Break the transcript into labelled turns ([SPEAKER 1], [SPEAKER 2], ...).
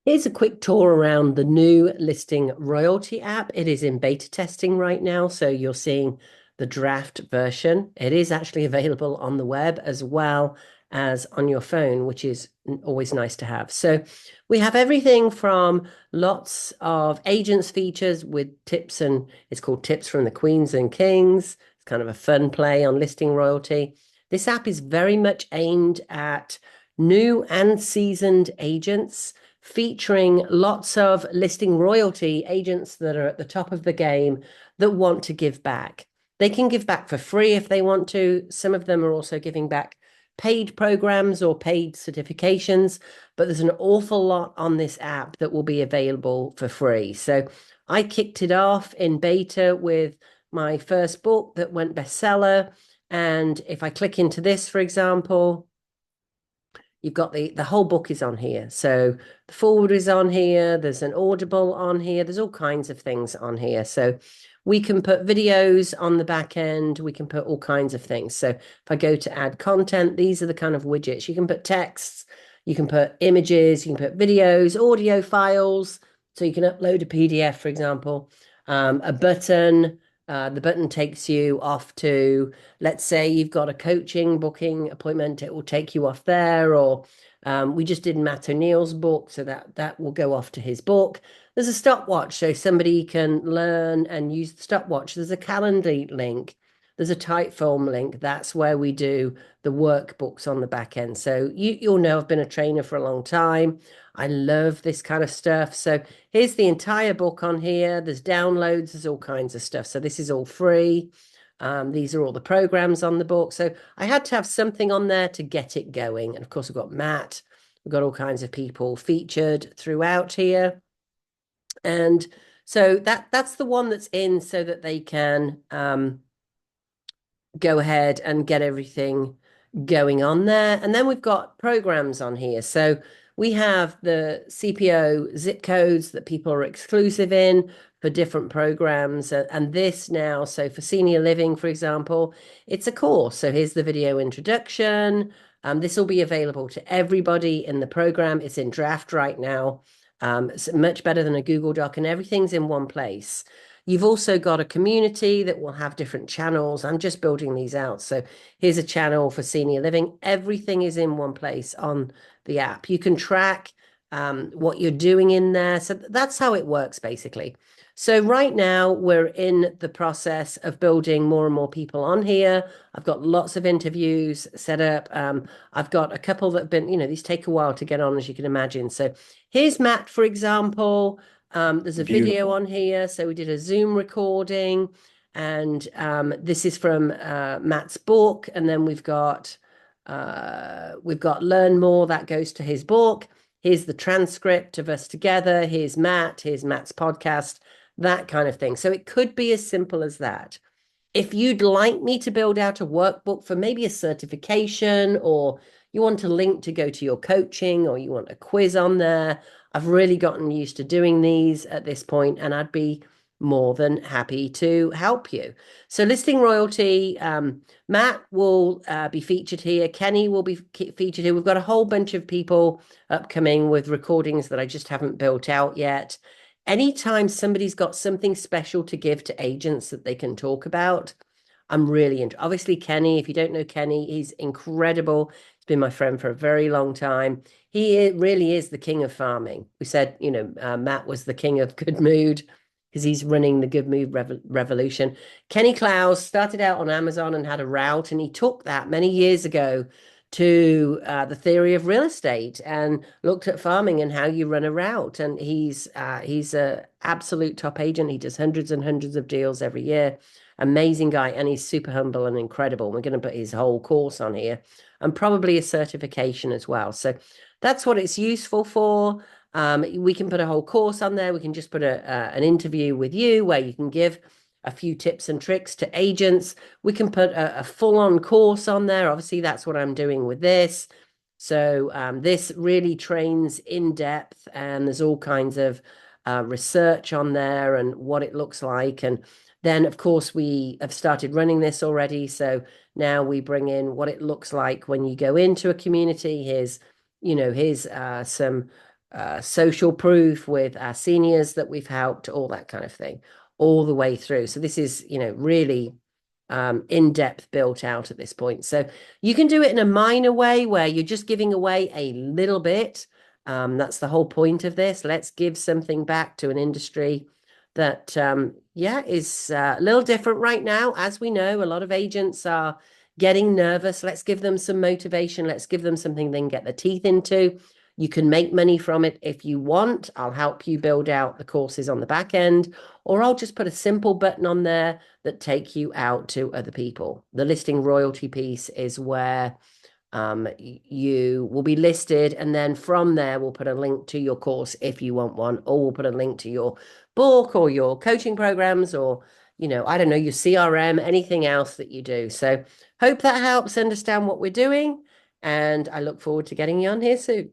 [SPEAKER 1] Here's a quick tour around the new listing royalty app. It is in beta testing right now, so you're seeing the draft version. It is actually available on the web as well as on your phone, which is always nice to have. So we have everything from lots of agents features with tips, and it's called Tips from the Queens and Kings. It's kind of a fun play on listing royalty. This app is very much aimed at new and seasoned agents, featuring lots of listing royalty agents that are at the top of the game that want to give back. They can give back for free if they want to. Some of them are also giving back paid programs or paid certifications, but there's an awful lot on this app that will be available for free. So I kicked it off in beta with my first book that went bestseller. And if I click into this, for example, you've got the whole book is on here. So the forward is on here. There's an Audible on here. There's all kinds of things on here. So we can put videos on the back end. We can put all kinds of things. So if I go to add content, these are the kind of widgets. You can put texts, you can put images, you can put videos, audio files. So you can upload a PDF, for example, a button. The button takes you off to, let's say you've got a coaching booking appointment, it will take you off there. Or we just did Matt O'Neill's book, so that will go off to his book. There's a stopwatch, so somebody can learn and use the stopwatch. There's a Calendly link. There's a Typeform link. That's where we do the workbooks on the back end. So you'll know I've been a trainer for a long time. I love this kind of stuff. So here's the entire book on here. There's downloads, there's all kinds of stuff. So this is all free. These are all the programs on the book. So I had to have something on there to get it going. And of course, we've got Matt, we've got all kinds of people featured throughout here. And so that's the one that's in so that they can go ahead and get everything going on there. And then we've got programs on here. So we have the CPO zip codes that people are exclusive in for different programs. And this now, so for senior living, for example, it's a course. So here's the video introduction. This will be available to everybody in the program. It's in draft right now. It's much better than a Google Doc, and everything's in one place. You've also got a community that will have different channels. I'm just building these out. So here's a channel for senior living. Everything is in one place on the app. You can track what you're doing in there. So that's how it works, basically. So right now we're in the process of building more and more people on here. I've got lots of interviews set up. I've got a couple that have been, these take a while to get on, as you can imagine. So here's Matt, for example. There's a video
[SPEAKER 2] Beautiful.
[SPEAKER 1] on here. So we did a Zoom recording, and this is from Matt's book. And then we've got Learn More that goes to his book. Here's the transcript of us together. Here's Matt. Here's Matt's podcast, that kind of thing. So it could be as simple as that. If you'd like me to build out a workbook for maybe a certification, or you want a link to go to your coaching, or you want a quiz on there, I've really gotten used to doing these at this point, and I'd be more than happy to help you. So listing royalty, Matt will be featured here. Kenny will be featured here. We've got a whole bunch of people upcoming with recordings that I just haven't built out yet. Anytime somebody's got something special to give to agents that they can talk about, I'm really into. Obviously, Kenny, if you don't know Kenny, he's incredible. He's been my friend for a very long time. Really is the king of farming. We said, Matt was the king of good mood because he's running the good mood revolution. Kenny Klaus started out on Amazon and had a route, and he took that many years ago to the theory of real estate and looked at farming and how you run a route. And he's a absolute top agent. He does hundreds and hundreds of deals every year. Amazing guy, and he's super humble and incredible. We're going to put his whole course on here, and probably a certification as well. So that's what it's useful for. We can put a whole course on there. We can just put an interview with you where you can give a few tips and tricks to agents. We can put a full-on course on there. Obviously, that's what I'm doing with this. So this really trains in depth, and there's all kinds of research on there and what it looks like. And then, of course, we have started running this already. So now we bring in what it looks like when you go into a community. Here's some social proof with our seniors that we've helped, all that kind of thing, all the way through. So this is, really in-depth built out at this point. So you can do it in a minor way where you're just giving away a little bit. That's the whole point of this. Let's give something back to an industry that, is a little different right now. As we know, a lot of agents are getting nervous. Let's give them some motivation. Let's give them something they can get their teeth into. You can make money from it if you want. I'll help you build out the courses on the back end, or I'll just put a simple button on there that take you out to other people. The listing royalty piece is where you will be listed, and then from there we'll put a link to your course if you want one, or we'll put a link to your book or your coaching programs, or I don't know, your CRM, anything else that you do. So hope that helps understand what we're doing, and I look forward to getting you on here soon.